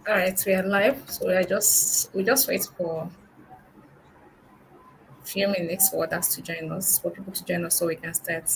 All right, we are live, so we just wait for a few minutes for others to join us, for people to join us, so we can start.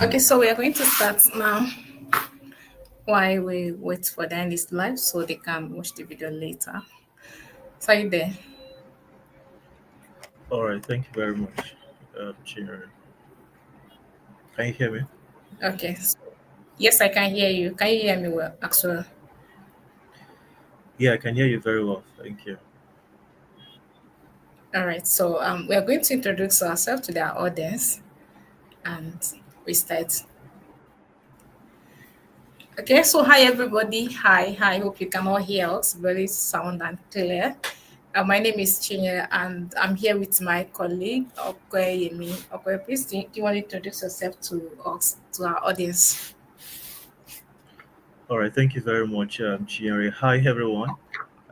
Okay, so we are going to start now while we wait for them this live so they can watch the video later. So are you there? All right, thank you very much, Chinere. Can you hear me? Okay. Yes, I can hear you. Can you hear me well, actually? Yeah, I can hear you very well. Thank you. All right. So we are going to introduce ourselves to their audience and we start. Okay, so hi everybody. Hi. Hope you can all hear us very sound and clear. My name is Chinye and I'm here with my colleague Okoyemi. Okoye, please do you want to introduce yourself to us, to our audience? All right, thank you very much, Chinere. Hi, everyone.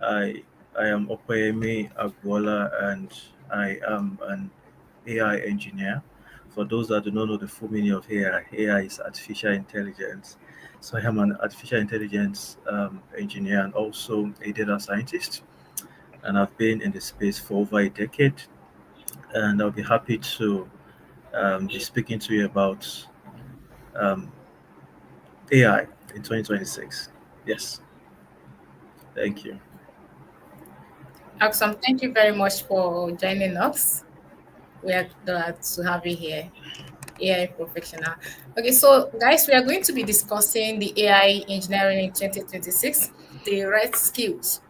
I I am Opeyemi Agbola, and I am an AI engineer. For those that do not know the full meaning of AI is artificial intelligence. So I am an artificial intelligence engineer and also a data scientist. And I've been in the space for over a decade. And I'll be happy to be speaking to you about um, AI in 2026. Yes, thank you. Awesome. Thank you very much for joining us. We are glad to have you here, AI professional. Okay, so guys, we are going to be discussing the AI engineering in 2026, the right skills,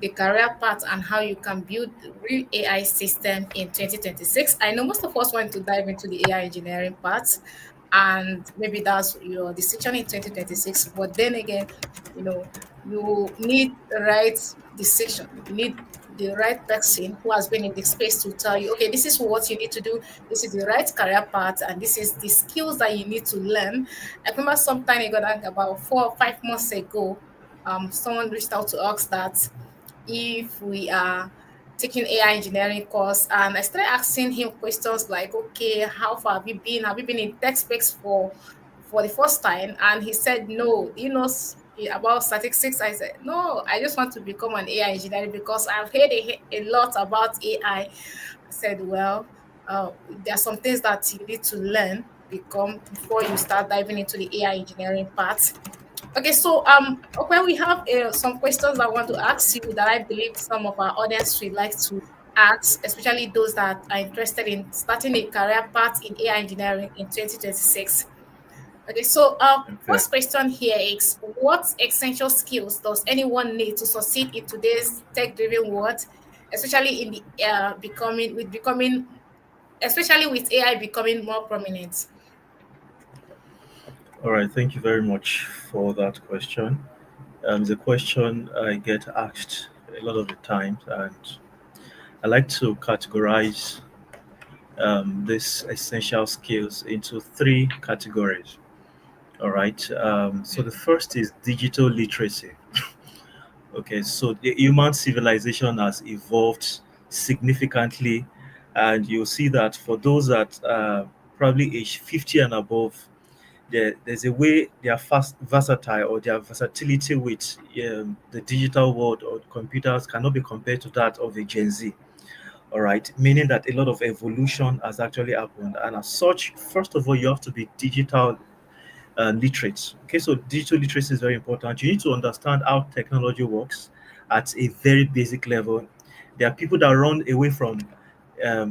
the career path, and how you can build the real AI system in 2026. I know most of us want to dive into the AI engineering part, and maybe that's your decision in 2026. But then again, you need the right decision. You need the right person who has been in the space to tell you, okay, this is what you need to do. This is the right career path, and this is the skills that you need to learn. I remember some time ago, like about 4 or 5 months ago, someone reached out to us that if we are taking AI engineering course, and I started asking him questions like, okay, how far have you been? Have you been in tech space for the first time? And he said, no. Do you know about statistics? I said, no, I just want to become an AI engineer because I've heard a lot about AI. I said, well, there are some things that you need to learn become before you start diving into the AI engineering part. Okay, so when we have some questions I want to ask you that I believe some of our audience would like to ask, especially those that are interested in starting a career path in AI engineering in 2026. Okay, so Okay. first question here is, what essential skills does anyone need to succeed in today's tech-driven world, especially in the especially with AI becoming more prominent? All right, thank you very much for that question. The question I get asked a lot of the times, and I like to categorize these essential skills into three categories. All right. So the first is digital literacy. Okay. So the human civilization has evolved significantly, and you'll see that for those that probably age 50 and above, there's a way they are fast versatile, or their versatility with the digital world or computers cannot be compared to that of a Gen Z. All right, meaning that a lot of evolution has actually happened, and as such, first of all, you have to be digital literate. Okay, so digital literacy is very important. You need to understand how technology works at a very basic level. There are people that run away from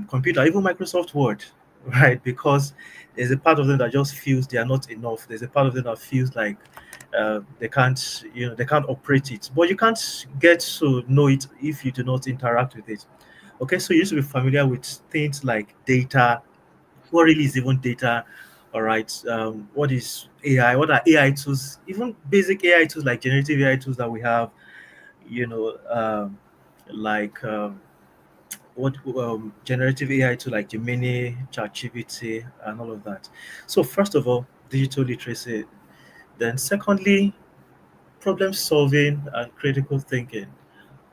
computer, even Microsoft Word, right? Because there's a part of them that just feels they are not enough. There's a part of them that feels like they can't, they can't operate it. But you can't get to know it if you do not interact with it. Okay, so you need to be familiar with things like data. What really is even data? All right, what is AI? What are AI tools? Even basic AI tools like generative AI tools that we have, you know, like what generative AI tool like Gemini, ChatGPT, and all of that. So first of all, digital literacy. Then secondly, problem solving and critical thinking.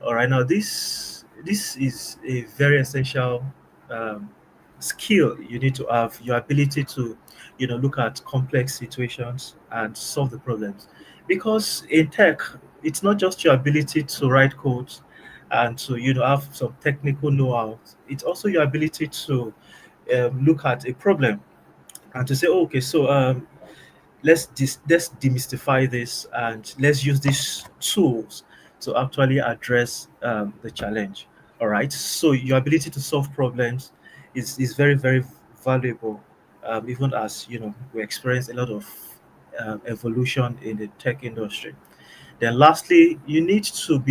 All right, now this is a very essential um, skill you need to have. Your ability to, look at complex situations and solve the problems. Because in tech, it's not just your ability to write codes and to have some technical know-how. It's also your ability to look at a problem and to say, oh, okay, so let's demystify this and let's use these tools to actually address the challenge. All right, so your ability to solve problems is very very valuable, even as we experience a lot of evolution in the tech industry. Then lastly, you need to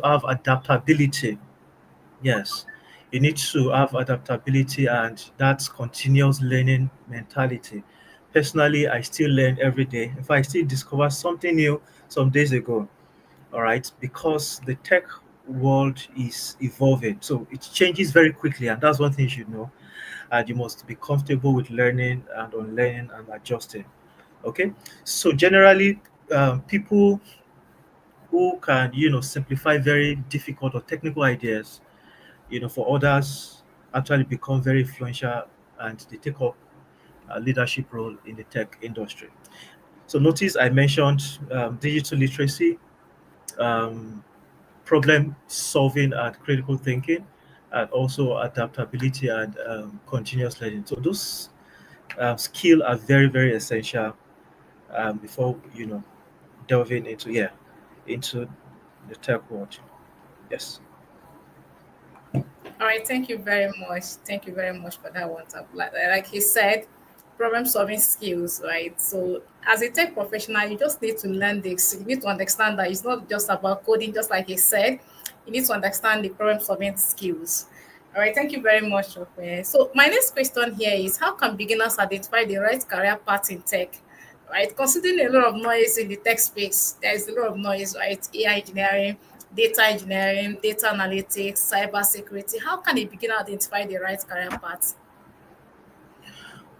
have adaptability. Yes, you need to have adaptability and that continuous learning mentality. Personally, I still learn every day. If I still discover something new some days ago, all right, because the tech world is evolving. So it changes very quickly, and that's one thing you should know. And you must be comfortable with learning and unlearning and adjusting. Okay, so generally, people who can, simplify very difficult or technical ideas, for others actually become very influential and they take up a leadership role in the tech industry. So notice I mentioned digital literacy, um, problem solving and critical thinking, and also adaptability and continuous learning. So those skills are very, very essential before, delving into the tech world. Yes. All right, thank you very much. Thank you very much for that one. Like he said, problem solving skills, right? So, as a tech professional, you just need to learn this. You need to understand that it's not just about coding, just like he said. You need to understand the problem solving skills. All right, thank you very much. Okay. So, my next question here is, how can beginners identify the right career path in tech? Right, considering a lot of noise in the tech space, there is a lot of noise, right? AI engineering, data analytics, cyber security. How can a beginner identify the right career path?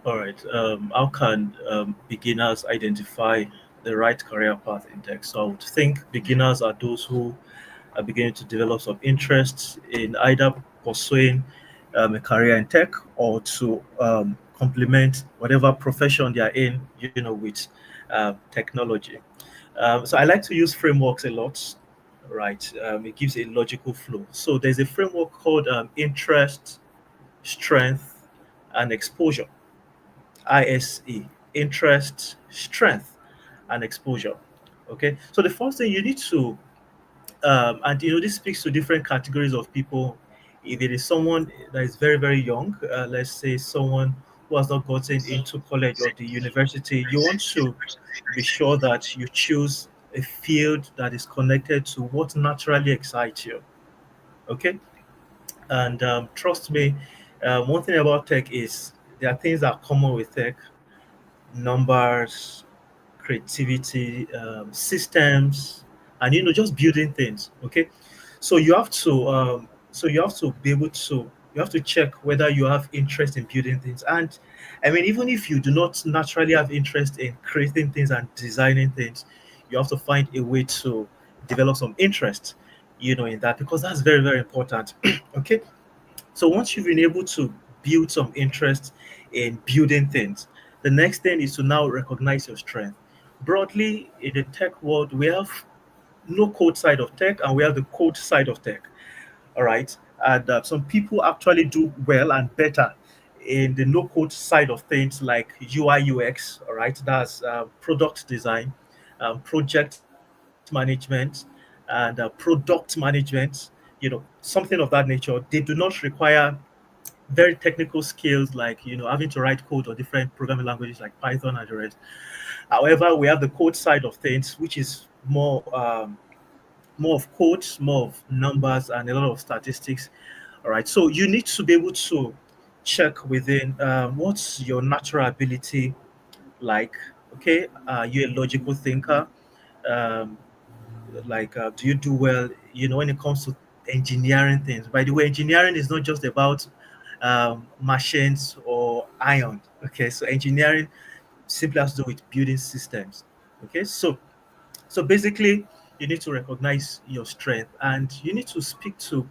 All right. How can beginners identify the right career path in tech? So I would think beginners are those who are beginning to develop some interests in either pursuing a career in tech or to complement whatever profession they are in, with technology. So I like to use frameworks a lot, right? It gives a logical flow. So there's a framework called interest, strength, and exposure. ISE, interest, strength, and exposure. Okay, so the first thing you need to, and this speaks to different categories of people. If it is someone that is very, very young, let's say someone who has not gotten into college or the university, you want to be sure that you choose a field that is connected to what naturally excites you. Okay, and trust me, one thing about tech is there are things that are common with tech. numbers, creativity, systems, and just building things. Okay, so you have to be able to you have to check whether you have interest in building things. And I mean, even if you do not naturally have interest in creating things and designing things, you have to find a way to develop some interest, in that, because that's very, very important. Okay, so once you've been able to build some interest in building things, the next thing is to now recognize your strength. Broadly, in the tech world, we have no code side of tech and we have the code side of tech. All right. And some people actually do well and better in the no code side of things like UI UX. All right. That's product design, project management, and product management, something of that nature. They do not require very technical skills like having to write code or different programming languages like Python and the rest. However, we have the code side of things, which is more of codes, more of numbers, and a lot of statistics. All right, so you need to be able to check within what's your natural ability like. Okay, are you a logical thinker? Um, do you do well when it comes to engineering things? By the way, engineering is not just about machines or iron. Okay, so engineering simply has to do with building systems. Okay, so basically you need to recognize your strength and you need to speak to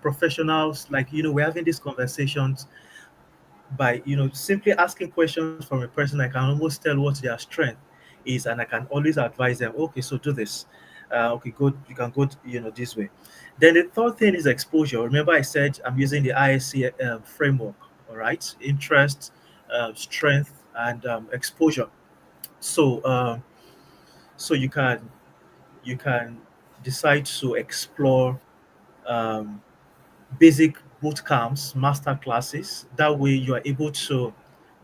professionals. Like we're having these conversations by simply asking questions from a person. I can almost tell what their strength is, and I can always advise them, okay, so do this. Okay, go, you can go this way. Then the third thing is exposure. Remember I said I'm using the ISC framework. All right, interest, strength, and exposure. So um, so you can decide to explore um, basic boot camps, master classes. That way, you are able to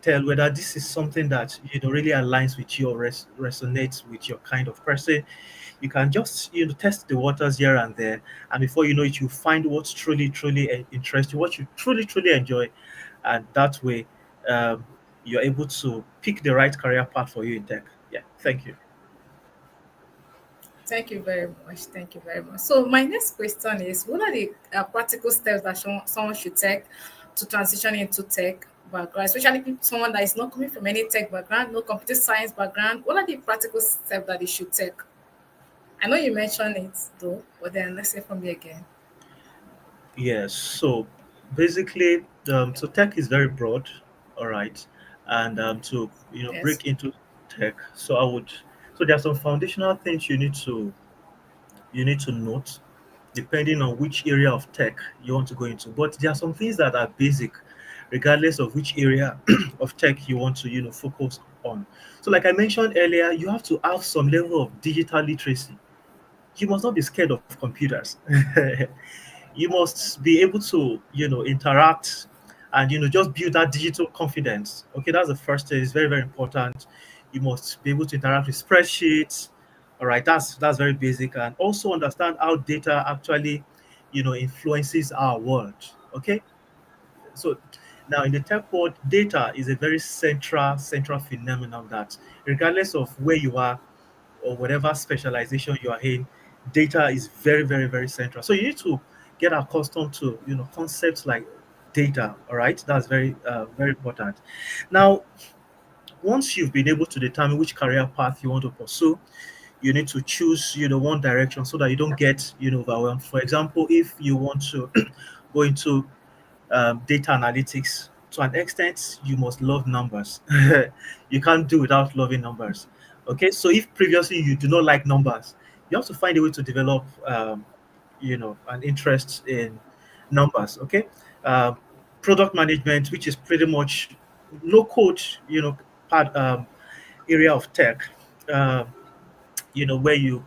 tell whether this is something that really aligns with you or resonates with your kind of person. You can just test the waters here and there, and before you know it, you find what's truly truly interests you, what you truly truly enjoy, and that way, um, you're able to pick the right career path for you in tech. Yeah, thank you. Thank you very much. Thank you very much. So my next question is: what are the practical steps that someone should take to transition into tech background, especially someone that is not coming from any tech background, no computer science background? What are the practical steps that they should take? I know you mentioned it though, but then let's say from me again. Yes. So basically, so tech is very broad, all right, and to Yes. break into tech, so there are some foundational things you need to note, depending on which area of tech you want to go into. But there are some things that are basic, regardless of which area of tech you want to focus on. So, like I mentioned earlier, you have to have some level of digital literacy. You must not be scared of computers. You must be able to interact and just build that digital confidence. Okay, that's the first thing. It's very, very important. You must be able to interact with spreadsheets. All right, that's very basic. And also understand how data actually influences our world. Okay, so now in the tech world, data is a very central phenomenon that, regardless of where you are or whatever specialization you are in, data is very, very, very central. So you need to get accustomed to concepts like data. All right, that's very very important. Now, once you've been able to determine which career path you want to pursue, you need to choose one direction so that you don't get overwhelmed. For example, if you want to go into data analytics, to an extent you must love numbers. You can't do without loving numbers. Okay, so if previously you do not like numbers, you have to find a way to develop an interest in numbers. Okay, um, product management, which is pretty much no code part area of tech, um, where you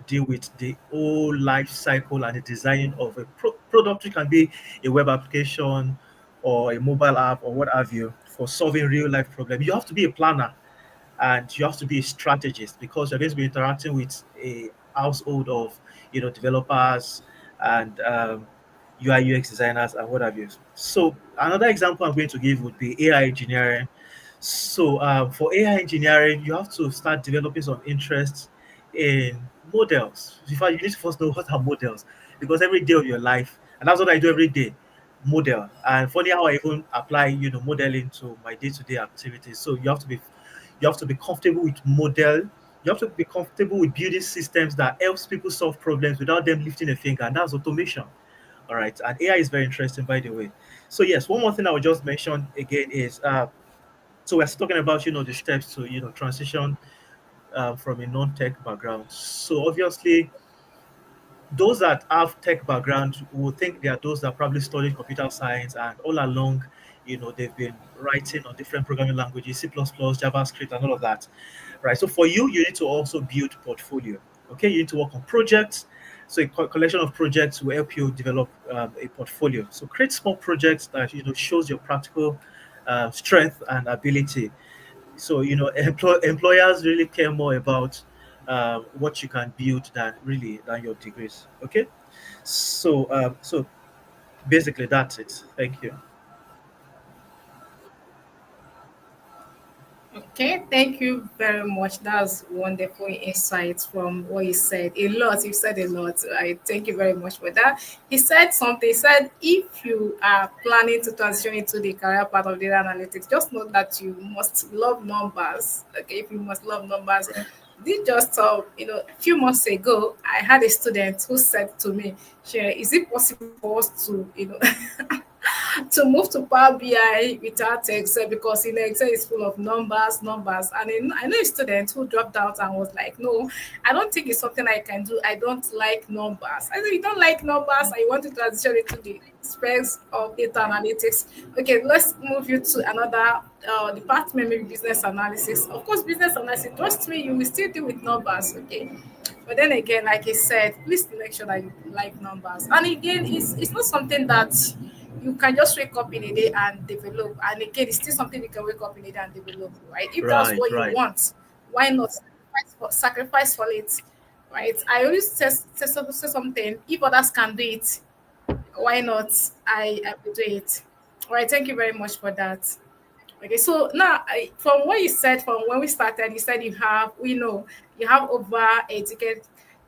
deal with the whole life cycle and the designing of a product. It can be a web application or a mobile app or what have you, for solving real life problems. You have to be a planner and you have to be a strategist, because you're going to be interacting with a household of developers and UI UX designers and what have you. So another example I'm going to give would be AI engineering. So for AI engineering, you have to start developing some interest in models. In fact, you need to first know what are models, because every day of your life, and that's what I do every day, model. And funny how I even apply, modeling to my day-to-day activities. So you have to be comfortable with model. You have to be comfortable with building systems that helps people solve problems without them lifting a finger, and that's automation. All right, and AI is very interesting, by the way. So yes, one more thing I would just mention again is so we're talking about the steps to transition from a non-tech background. So obviously, those that have tech background will think they are those that probably studied computer science, and all along, they've been writing on different programming languages, C++, JavaScript, and all of that, right? So for you, you need to also build portfolio. Okay, you need to work on projects. So a collection of projects will help you develop a portfolio. So create small projects that shows your practical strength and ability. So employers really care more about what you can build than your degrees. Okay, so basically that's it. Thank you. Okay, thank you very much. That's wonderful insights from what you said. A lot, you said a lot. I thank you very much for that. He said something. He said, if you are planning to transition into the career part of data analytics, just know that you must love numbers. Okay, if you must love numbers. This just a few months ago, I had a student who said to me, "Sure, is it possible for us to, to move to Power BI without Excel because Excel is full of numbers, numbers." And I know a student who dropped out and was like, "No, I don't think it's something I can do. I don't like numbers." I said, "You don't like numbers and you want to transition into the specs of data analytics. Okay, let's move you to another department, maybe business analysis. Of course, business analysis, trust me, you will still deal with numbers, okay? But then again, like I said, please make sure that you like numbers. And again, it's not something that you can just wake up in a day and develop. And again, it's still something you can wake up in a day and develop, right? If that's Right, what you right. want, why not sacrifice for it, right? I always say something. If others can do it, why not? I will do it. All right. Thank you very much for that. Okay, so now from what you said from when we started, you said you have over a decade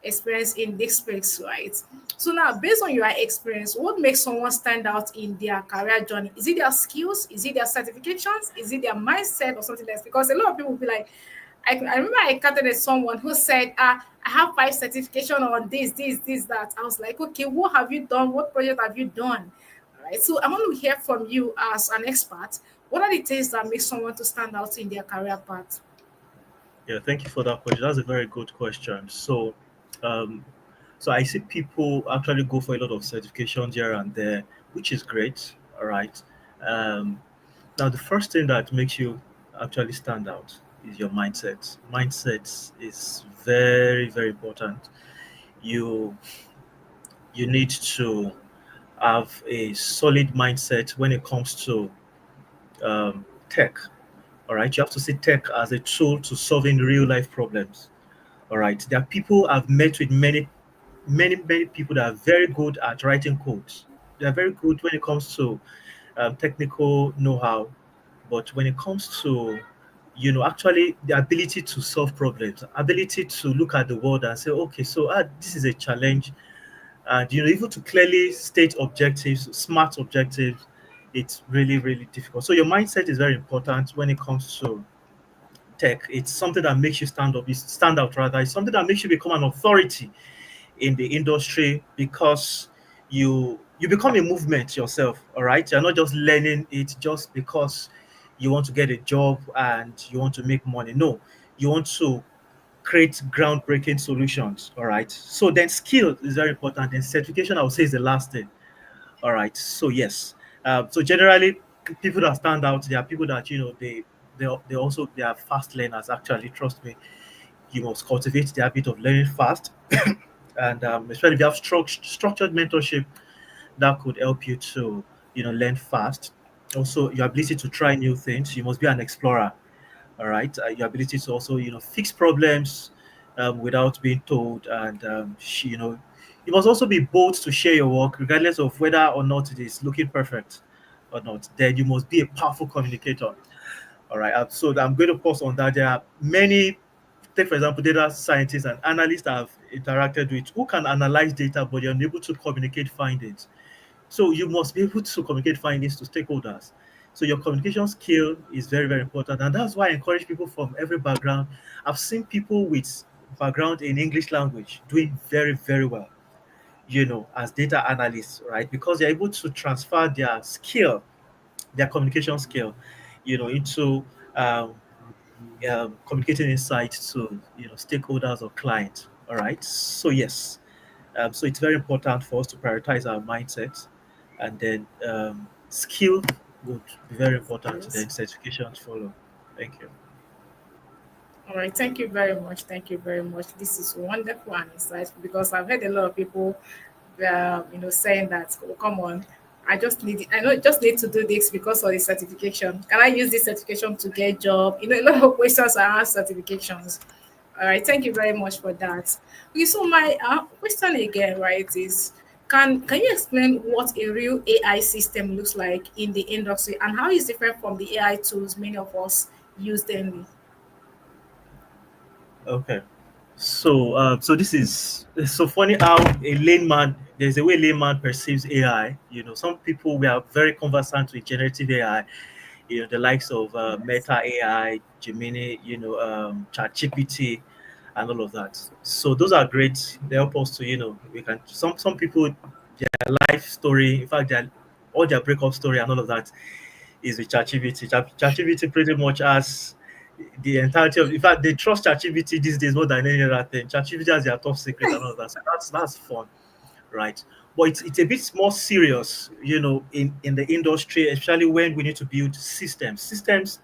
experience in this space, right? So now, based on your experience, what makes someone stand out in their career journey? Is it their skills? Is it their certifications? Is it their mindset or something else? Because a lot of people will be like, I remember I counted as someone who said, I have 5 certification on this, that. I was like, okay, what have you done? What project have you done? All right. So I want to hear from you as an expert. What are the things that make someone to stand out in their career path? Yeah, thank you for that question. That's a very good question. Um, so I see people actually go for a lot of certifications here and there, which is great. All right. Um, Now, the first thing that makes you actually stand out is your mindset. Mindset is very, very important. You you need to have a solid mindset when it comes to tech. All right, you have to see tech as a tool to solving real life problems. All right, there are people I've met with many people that are very good at writing codes. They are very good when it comes to technical know-how, but when it comes to actually the ability to solve problems, ability to look at the world and say, okay, so this is a challenge, and even to clearly state objectives, smart objectives, it's really really difficult. So your mindset is very important when it comes to tech. It's something that makes you stand out rather. It's something that makes you become an authority in the industry, because you become a movement yourself. All right, you're not just learning it just because you want to get a job and you want to make money. No, you want to create groundbreaking solutions. All right, so then skill is very important, and certification I would say is the last thing. All right, so yes, so generally people that stand out, they are people that they are fast learners. Actually, trust me, you must cultivate the habit of learning fast, and especially if you have structured mentorship, that could help you to learn fast. Also, your ability to try new things. You must be an explorer. All right, your ability to also fix problems without being told, and you must also be bold to share your work, regardless of whether or not it is looking perfect or not. Then you must be a powerful communicator. All right. So I'm going to pause on that. There are many, take for example, data scientists and analysts I've interacted with who can analyze data, but they're unable to communicate findings. So you must be able to communicate findings to stakeholders. So your communication skill is very, very important. And that's why I encourage people from every background. I've seen people with background in English language doing very, very well, as data analysts, right? Because they're able to transfer their skill, their communication skill, into um, communicating insights to stakeholders or clients. All right. So yes, so it's very important for us to prioritize our mindset, and then skill would be very important. Yes. Then certifications follow. Thank you. All right, thank you very much. Thank you very much. This is wonderful and insightful because I've heard a lot of people, saying that, oh, come on, I know, just need to do this because of the certification. Can I use this certification to get job? A lot of questions around certifications. All right, thank you very much for that. Okay, so my question again, right, is can you explain what a real AI system looks like in the industry and how it's different from the AI tools many of us use daily? Okay. So this is it's so funny how a layman there's a way layman perceives AI. Some people we are very conversant with generative AI. The likes of Yes. Meta AI, Gemini, ChatGPT, and all of that. So those are great. They help us to we can some people life story. In fact, all their breakup story and all of that is with ChatGPT. ChatGPT pretty much has the entirety of. In fact, they trust ChatGPT these days more than any other thing. ChatGPT has their top secret and all of that. So that's fun, right? But it's a bit more serious, in the industry, especially when we need to build systems. Systems.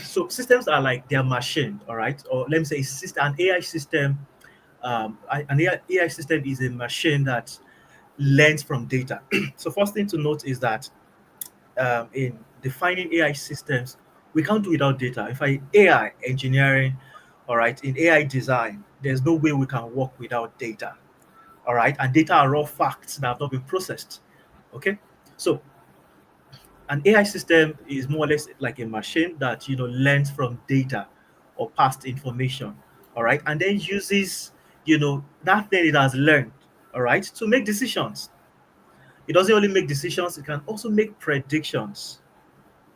So systems are like their machine, all right? Or let me say, a system, an AI system. An AI system is a machine that learns from data. So first thing to note is that in defining AI systems, we can't do without data. If I AI engineering, all right, in AI design, there's no way we can work without data. All right, and data are raw facts that have not been processed. Okay, so an AI system is more or less like a machine that learns from data or past information. All right, and then uses that thing it has learned. All right, to make decisions. It doesn't only make decisions; it can also make predictions.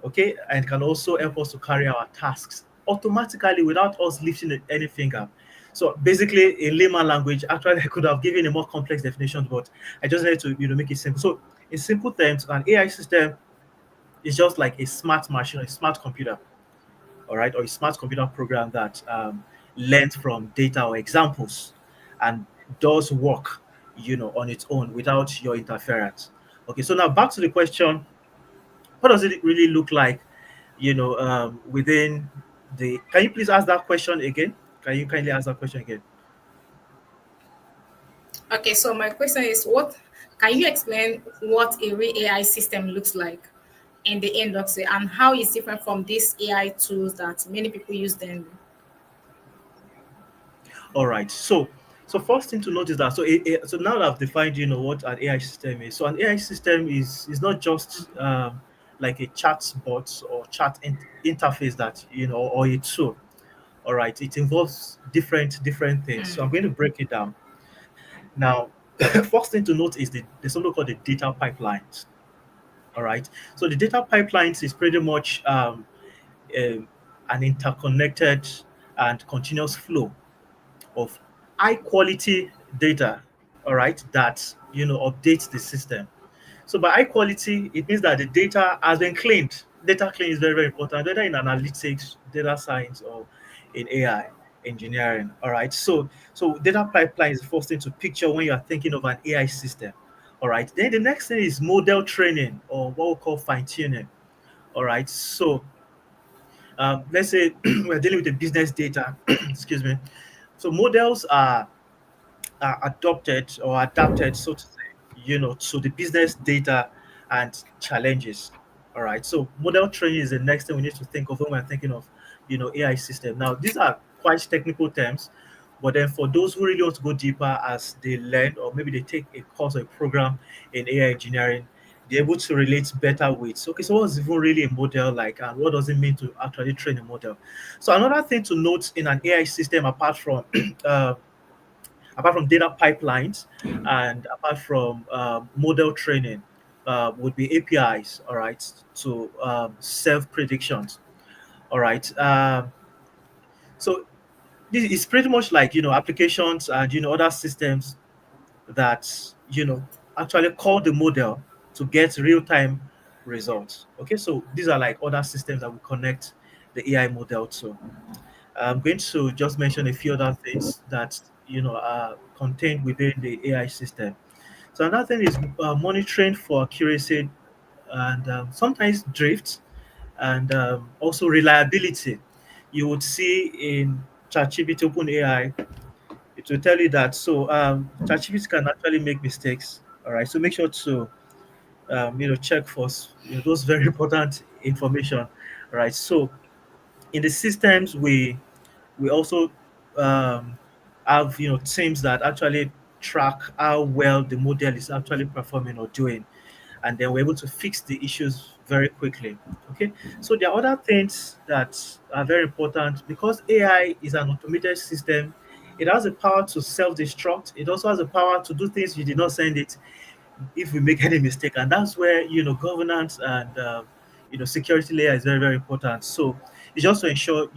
Okay, and can also help us to carry our tasks automatically without us lifting any finger. So basically, in layman language, actually, I could have given a more complex definition, but I just wanted to make it simple. So, in simple terms, an AI system is just like a smart machine, a smart computer, all right, or a smart computer program that learns from data or examples and does work, on its own without your interference. Okay, so now back to the question: what does it really look like, within the? Can you please ask that question again? Can you kindly ask that question again? Okay, so my question is, what can you explain what a real AI system looks like in the industry and how it's different from these AI tools that many people use daily? All right. So first thing to note is that so now that I've defined what an AI system is. So an AI system is not just like a chat bot or interface that or a tool. All right. It involves different things. So I'm going to break it down. Now, first thing to note is there's something called the data pipelines. All right. So the data pipelines is pretty much um, an interconnected and continuous flow of high quality data, all right, that updates the system. So by high quality, it means that the data has been cleaned. Data clean is very, very important, whether in analytics, data science, or in AI engineering. All right. So data pipeline is the first thing to picture when you are thinking of an AI system. All right. Then the next thing is model training, or what we call fine tuning. All right. So let's say we're dealing with the business data. Excuse me. So models are adopted or adapted, so to say, to the business data and challenges. All right. So model training is the next thing we need to think of when we're thinking of, AI system. Now, these are quite technical terms, but then for those who really want to go deeper as they learn, or maybe they take a course or a program in AI engineering, they're able to relate better with. Okay, so what's even really a model like, and what does it mean to actually train a model? So another thing to note in an AI system, uh, apart from data pipelines and apart from model training, would be APIs. All right, to self predictions. All right. So this is pretty much like applications and other systems that actually call the model to get real-time results. Okay, so these are like other systems that we connect the AI model to. I'm going to just mention a few other things that are contained within the AI system. So another thing is monitoring for accuracy and sometimes drift and also reliability. You would see in ChatGPT OpenAI, it will tell you that. So ChatGPT can actually make mistakes. All right, so make sure to check for those very important information. All right, so in the systems we also um, have teams that actually track how well the model is actually performing or doing, and then we're able to fix the issues very quickly. Okay, so there are other things that are very important because AI is an automated system. It has the power to self-destruct. It also has the power to do things you did not send it if we make any mistake, and that's where governance and security layer is very very important. So it's just to ensure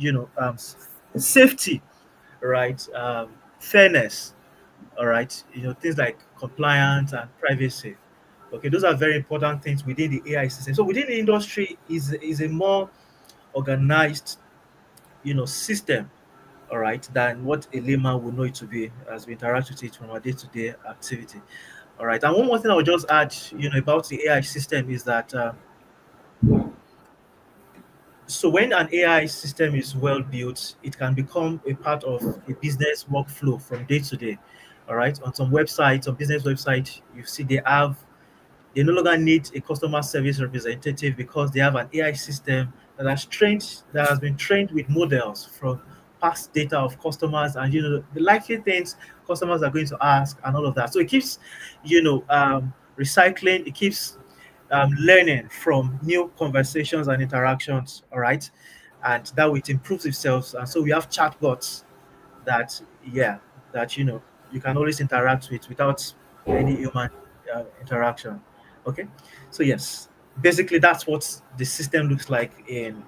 safety, right? Fairness, all right, things like compliance and privacy. Okay, those are very important things within the AI system. So within the industry is a more organized system, all right, than what a layman would know it to be as we interact with it from our day-to-day activity. All right, and one more thing I would just add about the AI system is that so when an AI system is well built, it can become a part of a business workflow from day to day. All right. On some websites, on business websites, you see they no longer need a customer service representative because they have an AI system that has been trained with models from past data of customers and the likely things customers are going to ask and all of that. So it keeps recycling, it keeps learning from new conversations and interactions. All right, and that way it improves itself. And so we have chatbots that yeah that you can always interact with without any human interaction. Okay, so yes, basically that's what the system looks like in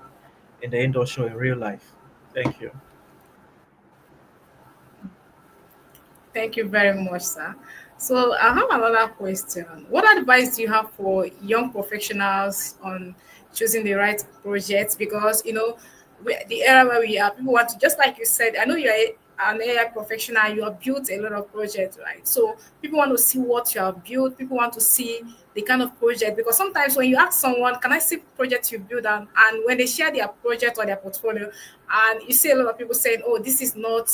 the industry in real life. Thank you. Thank you very much, sir. So I have another question. What advice do you have for young professionals on choosing the right project? Because the era where we are, people want to, just like you said. I know you are an AI professional. You have built a lot of projects, right? So people want to see what you have built. People want to see the kind of project, because sometimes when you ask someone, "Can I see project you build?" and when they share their project or their portfolio, and you see a lot of people saying, "Oh, this is not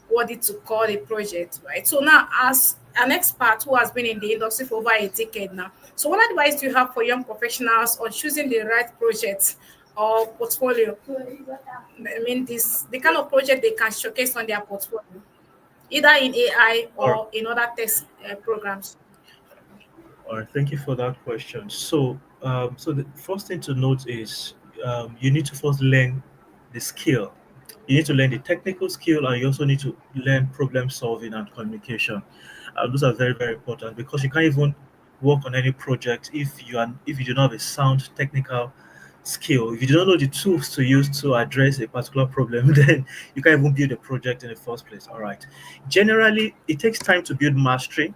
worthy to call a project," right? So now, as an expert who has been in the industry for over a decade now, so what advice do you have for young professionals on choosing the right project or portfolio? I mean, this the kind of project they can showcase on their portfolio, either in AI Or or in other test programs. All right, thank you for that question. So the first thing to note is you need to first learn the skill. You need to learn the technical skill, and you also need to learn problem solving and communication. Those are very, very important because you can't even work on any project if you do not have a sound technical skill. If you do not know the tools to use to address a particular problem, then you can't even build a project in the first place. All right. Generally, it takes time to build mastery,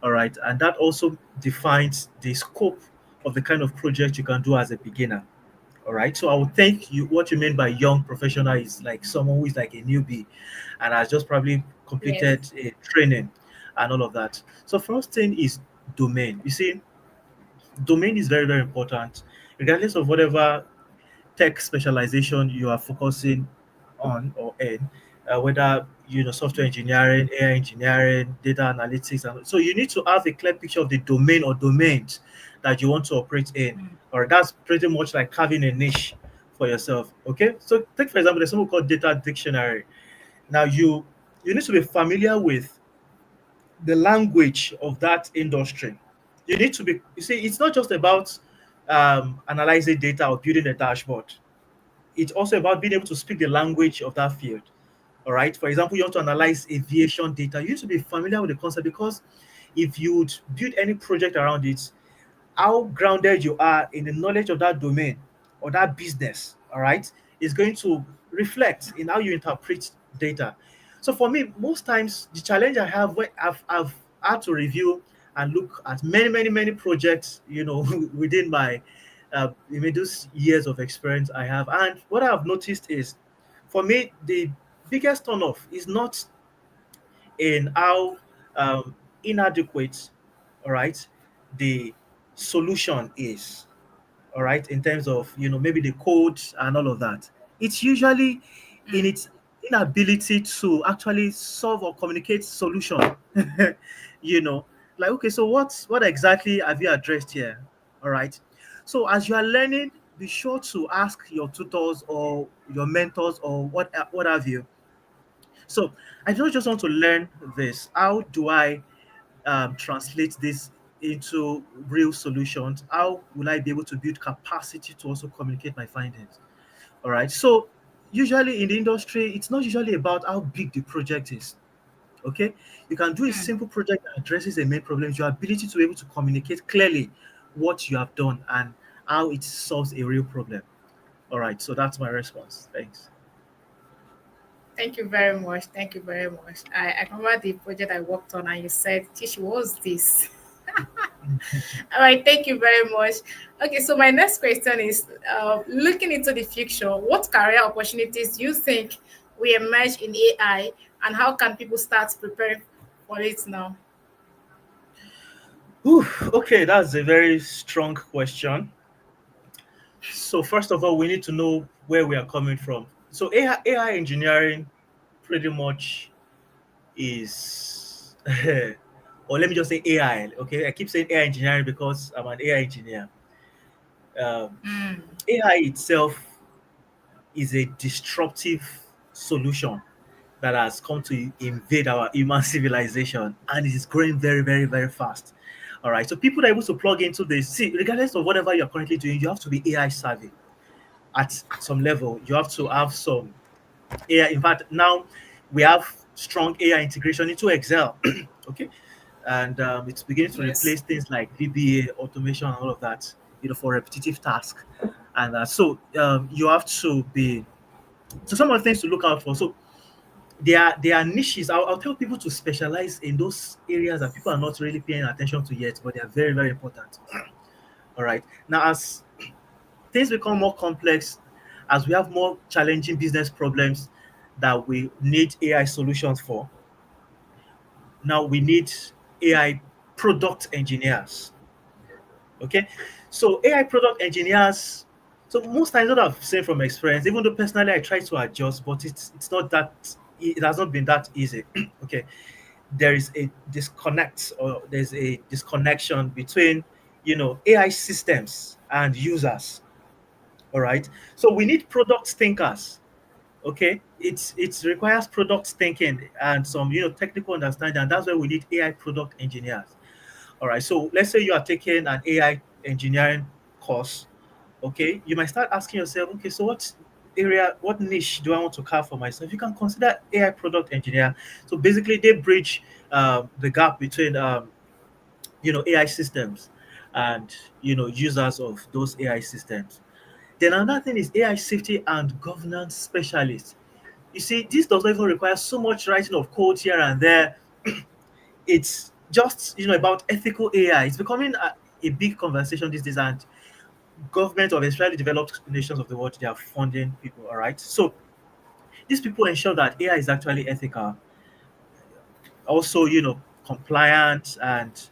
all right, and that also defines the scope of the kind of project you can do as a beginner. All right, so I would think what you mean by young professional is like someone who is like a newbie and has just probably Yes. completed a training and all of that. So first thing is domain. You see, domain is very very important regardless of whatever tech specialization you are focusing on or in, whether software engineering, AI engineering, data analytics, and so you need to have a clear picture of the domain or domains that you want to operate in. Or that's pretty much like having a niche for yourself. Okay, so take for example, there's something called data dictionary. Now you need to be familiar with the language of that industry. You need to be, you see, it's not just about analyzing data or building a dashboard. It's also about being able to speak the language of that field. All right. For example, you want to analyze aviation data. You need to be familiar with the concept, because if you would build any project around it, how grounded you are in the knowledge of that domain or that business, all right, is going to reflect in how you interpret data. So for me, most times the challenge I have when I've had to review and look at many projects, within my those years of experience I have, and what I've noticed is, for me, the biggest turnoff is not in how inadequate, all right, the solution is, all right, in terms of maybe the code and all of that. It's usually in its inability to actually solve or communicate solution. you know like, okay, so what exactly have you addressed here? All right, so as you are learning, be sure to ask your tutors or your mentors or what have you. So I don't just want to learn this. How do I translate this into real solutions? How will I be able to build capacity to also communicate my findings? All right. So usually in the industry, it's not usually about how big the project is. Okay, you can do a simple project that addresses the main problems. Your ability to be able to communicate clearly what you have done and how it solves a real problem. All right. So that's my response. Thanks. Thank you very much. Thank you very much. I remember the project I worked on, and you said, Tish, what was this? All right, thank you very much. Okay, so my next question is looking into the future, what career opportunities do you think will emerge in AI, and how can people start preparing for it now? Whew, okay, that's a very strong question. So first of all, we need to know where we are coming from. So AI engineering pretty much is, or let me just say AI. Okay, I keep saying AI engineering because I'm an AI engineer. Um, AI itself is a disruptive solution that has come to invade our human civilization, and it is growing very fast. All right, so people are able to plug into this. See, regardless of whatever you're currently doing, you have to be AI savvy at some level. You have to have some AI. In fact, now we have strong AI integration into Excel. Okay, and it's beginning to Yes. replace things like VBA, automation, and all of that. For repetitive tasks, and so you have to be. So some of the things to look out for. So there are niches. I'll tell people to specialize in those areas that people are not really paying attention to yet, but they are very important. All right. Now, as things become more complex, as we have more challenging business problems that we need AI solutions for, now we need AI product engineers. Okay, so AI product engineers. So most times, what I've seen from experience, even though personally I try to adjust, but it's not that, it has not been that easy. Okay, there is a disconnect, or there's a disconnection between AI systems and users. All right, so we need product thinkers. Okay, it requires product thinking and some technical understanding, and that's why we need AI product engineers. All right, so let's say you are taking an AI engineering course. Okay, you might start asking yourself, okay, so what niche do I want to carve for myself? You can consider AI product engineer. So basically, they bridge the gap between AI systems and users of those AI systems. Then another thing is AI safety and governance specialist. You see, this does not even require so much writing of code here and there. It's just about ethical AI. It's becoming a big conversation these days, and government of especially developed nations of the world, they are funding people. All right, so these people ensure that AI is actually ethical, also compliant, and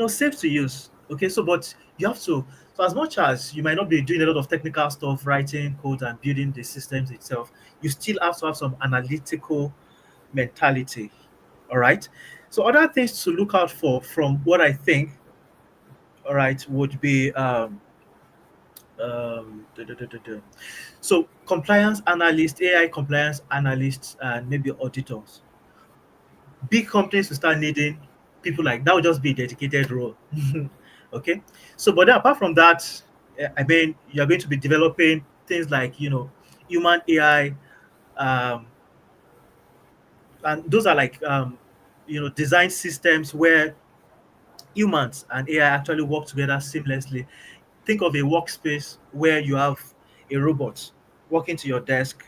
safe to use. Okay, so but you have to. So as much as you might not be doing a lot of technical stuff, writing code and building the systems itself, you still have to have some analytical mentality. All right. So other things to look out for from what I think, all right, would be duh, duh, duh, duh, duh. So compliance analysts, AI compliance analysts, and maybe auditors. Big companies will start needing. people like that would just be a dedicated role. Okay, so but then apart from that, I mean, you're going to be developing things like human AI, um, and those are like design systems where humans and AI actually work together seamlessly. Think of a workspace where you have a robot walking to your desk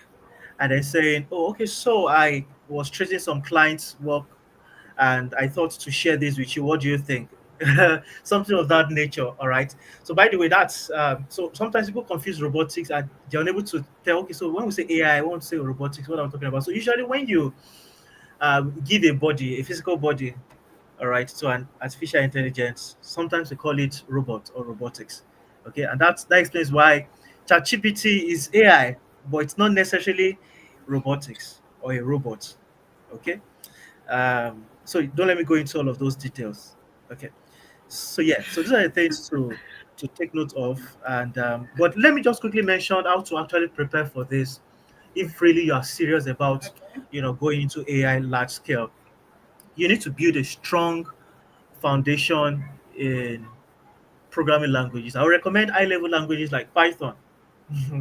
and then saying, "Oh, okay, so I was tracing some clients' work and I thought to share this with you. What do you think?" Something of that nature. All right. So, by the way, that's so sometimes people confuse robotics and they're unable to tell. Okay, so when we say AI, I want to say robotics. What I'm talking about. So, usually when you give a body, a physical body, all right, to an artificial intelligence, sometimes we call it robot or robotics. Okay, and that explains why ChatGPT is AI, but it's not necessarily robotics or a robot. Okay, so don't let me go into all of those details. Okay, so yeah, so these are the things to take note of, and but let me just quickly mention how to actually prepare for this. If really you are serious about Okay. going into AI large scale, you need to build a strong foundation in programming languages. I would recommend high level languages like Python.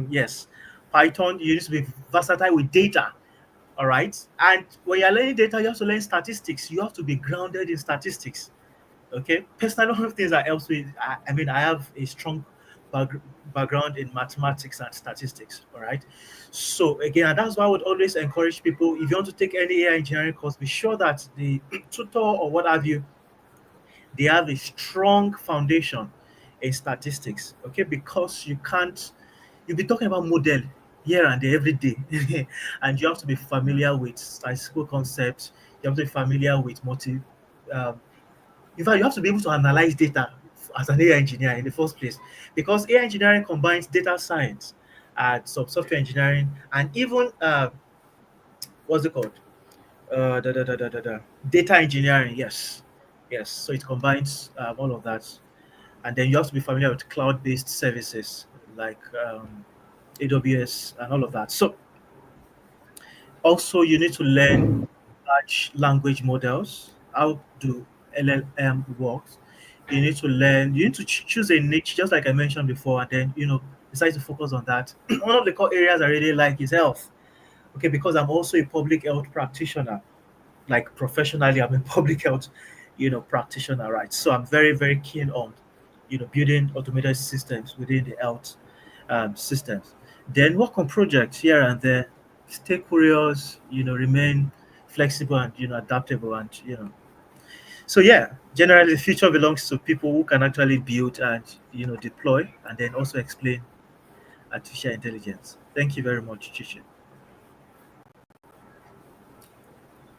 Yes, Python, you need to be versatile with data. All right. And when you're learning data, you have to learn statistics. You have to be grounded in statistics. Okay. Personally, one of the things that helps me, I mean, I have a strong back, background in mathematics and statistics. All right. So, again, and that's why I would always encourage people, if you want to take any AI engineering course, be sure that the tutor or what have you, they have a strong foundation in statistics. Okay. Because you'll be talking about model here and there every day. And you have to be familiar with statistical concepts. You have to be familiar with um, in fact, you have to be able to analyze data as an AI engineer in the first place, because AI engineering combines data science and some software engineering and even what's it called? Data engineering. Yes, yes. So it combines all of that, and then you have to be familiar with cloud-based services like AWS and all of that. So also, you need to learn large language models. How do LLM works? You need to choose a niche, just like I mentioned before, and then, decide to focus on that. One of the core areas I really like is health. Okay, because I'm also a public health practitioner. Like professionally, I'm a public health, practitioner, right? So I'm very, very keen on, building automated systems within the health systems. Then work on projects here and there. Stay curious, remain flexible and adaptable, and so yeah, generally the future belongs to people who can actually build and deploy and then also explain artificial intelligence. Thank you very much, Chichi.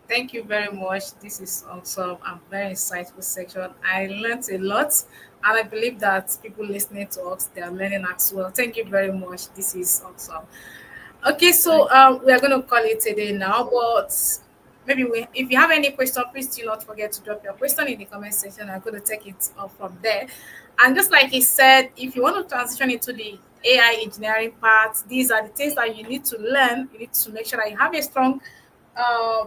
Thank you very much. This is also a very insightful section. I learned a lot, and I believe that people listening to us they are learning as well. Thank you very much. This is awesome. Okay, Thank so we are going to call it a day now, but if you have any question, please do not forget to drop your question in the comment section. I'm going to take it up from there. And just like he said, if you want to transition into the AI engineering part, these are the things that you need to learn. You need to make sure that you have a strong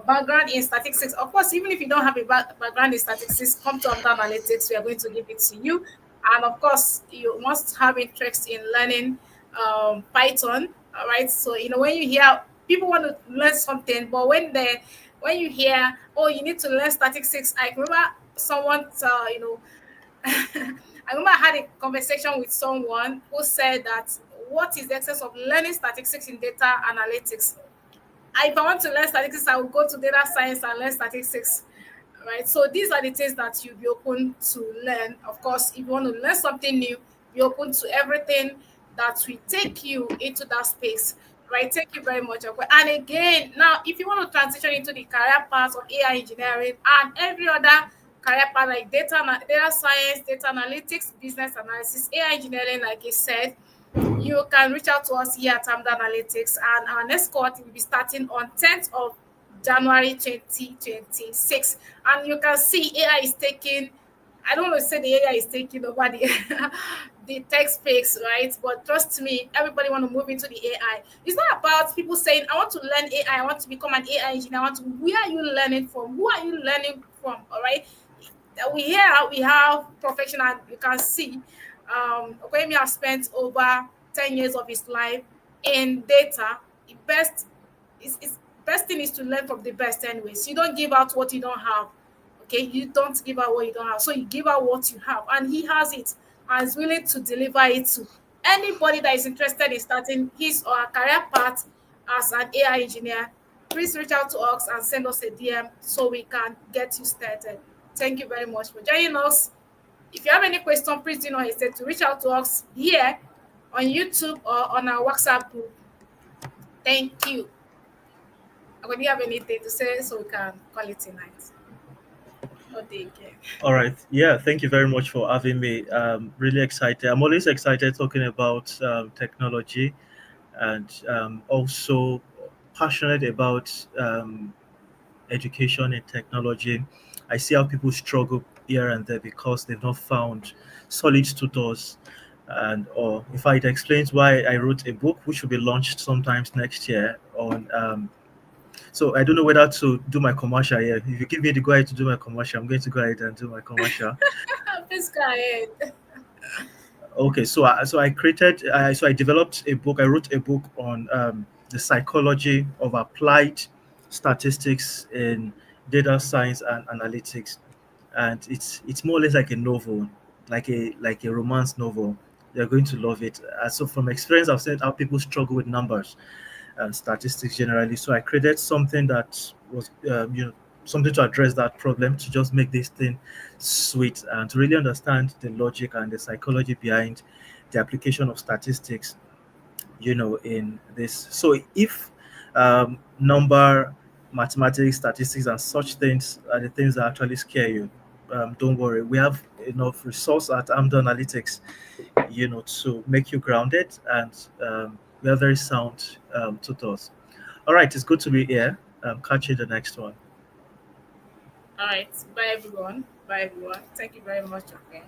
background in statistics. Of course, even if you don't have a background in statistics, come to Amda Analytics. We are going to give it to you. And of course, you must have interest in learning Python. All right. So when you hear people want to learn something, but when you hear, oh, you need to learn statistics, I remember someone, I remember I had a conversation with someone who said that what is the essence of learning statistics in data analytics? If I want to learn statistics, I will go to data science and learn statistics. Right. So these are the things that you'll be open to learn. Of course, if you want to learn something new, be open to everything that will take you into that space. Right. Thank you very much. Okay. And again, now if you want to transition into the career path of AI engineering and every other career path like data science, data analytics, business analysis, AI engineering, like I said, you can reach out to us here at Amda Analytics, and our next cohort will be starting on 10th of January 2026. And you can see AI is taking, I don't want to say the AI is taking over the the tech space, right? But trust me, everybody want to move into the AI. It's not about people saying, I want to learn AI, I want to become an AI engineer. Where are you learning from? Who are you learning from? All right. We here we have professional. You can see, Okoyemi has spent over 10 years of his life in data. The best is best thing is to learn from the best anyways. You don't give out what you don't have. Okay, you don't give out what you don't have. So you give out what you have, and he has it and is willing to deliver it to anybody that is interested in starting his or her career path as an AI engineer. Please reach out to us and send us a DM so we can get you started. Thank you very much for joining us. If you have any question, please do not hesitate to reach out to us here on YouTube or on our WhatsApp group. Thank you. Do you have anything to say so we can call it a night? No day again. All right. Yeah. Thank you very much for having me. Really excited. I'm always excited talking about technology, and also passionate about education and technology. I see how people struggle here and there because they've not found solid tutors. And or in fact, it explains why I wrote a book which will be launched sometimes next year on. So I don't know whether to do my commercial here. If you give me the go ahead to do my commercial, I'm going to go ahead and do my commercial. Please go ahead. Okay, so I developed a book. I wrote a book on the psychology of applied statistics in data science and analytics, and it's more or less like a novel, like a romance novel. You're going to love it. So from experience, I've seen how people struggle with numbers and statistics generally. So I created something that was, something to address that problem, to just make this thing sweet and to really understand the logic and the psychology behind the application of statistics, in this. So if number, mathematics, statistics, and such things are the things that actually scare you, don't worry. We have enough resource at Amdo Analytics, to make you grounded, and we are very sound tutors. All right, it's good to be here. Catch you in the next one. All right. Bye, everyone. Bye, everyone. Thank you very much. Okay.